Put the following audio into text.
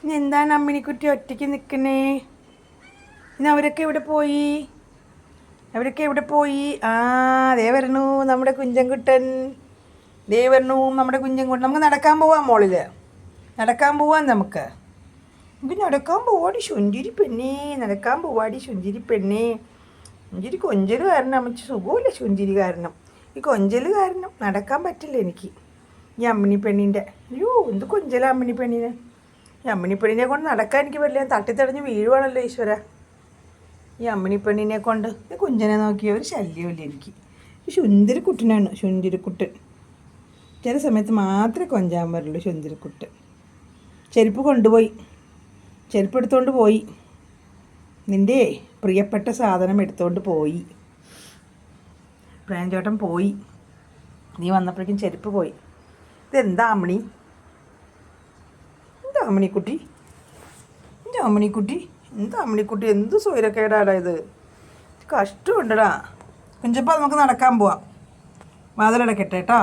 ഇനി എന്താണ് അമ്മിണിക്കുട്ടി ഒറ്റയ്ക്ക് നിൽക്കണേ? ഇനി അവരൊക്കെ എവിടെ പോയി? ദേ വരണു നമ്മുടെ കുഞ്ചൻകുട്ടൻ. നമുക്ക് നടക്കാൻ പോവാം മോളിൽ. നടക്കാൻ പോവാം നമുക്ക് നടക്കാൻ പോവാടി ശുഞ്ചിരി പെണ്ണേ. നടക്കാൻ പോവാടി ശുഞ്ചിരി പെണ്ണേ. ശുഞ്ചിരി കൊഞ്ചൽ കാരണം അമ്മച്ച് സുഖമില്ല. ശുഞ്ചിരി കാരണം, ഈ കൊഞ്ചൽ കാരണം നടക്കാൻ പറ്റില്ല എനിക്ക്. ഈ അമ്മിണി പെണ്ണിൻ്റെ എന്ത് കൊഞ്ചല അമ്മിണി പെണ്ണിന്. ഈ അമ്മിണി പെണ്ണിനെ കൊണ്ട് നടക്കാൻ എനിക്ക് പറ്റില്ല. തട്ടിത്തടഞ്ഞ് വീഴുവാണല്ലോ ഈശ്വര. ഈ അമ്മിണി പെണ്ണിനെ കൊണ്ട് ഈ കുഞ്ചനെ നോക്കിയ ഒരു ശല്യമില്ല എനിക്ക്. ഈ ശുന്തിരിക്കുട്ടനാണ് ശുന്തിരിക്കുട്ടൻ. ചില സമയത്ത് മാത്രമേ കൊഞ്ചാൻ പറ്റുള്ളൂ ശുന്തിരിക്കുട്ടൻ. ചെരുപ്പ് എടുത്തുകൊണ്ട് പോയി. നിൻ്റെ പ്രിയപ്പെട്ട സാധനം എടുത്തുകൊണ്ട് പോയി. പ്രേംചേട്ടൻ പോയി. നീ വന്നപ്പോഴേക്കും ചെരുപ്പ് പോയി. ഇതെന്താ അമ്മിണി? എന്താ അമ്മിണിക്കുട്ടി? എന്ത് സ്വൈരക്കേടാടാ ഇത്. കഷ്ടമുണ്ടടാ കുഞ്ചപ്പ. നമുക്ക് നടക്കാൻ പോവാം. വാതിലടക്കട്ടെ കേട്ടോ.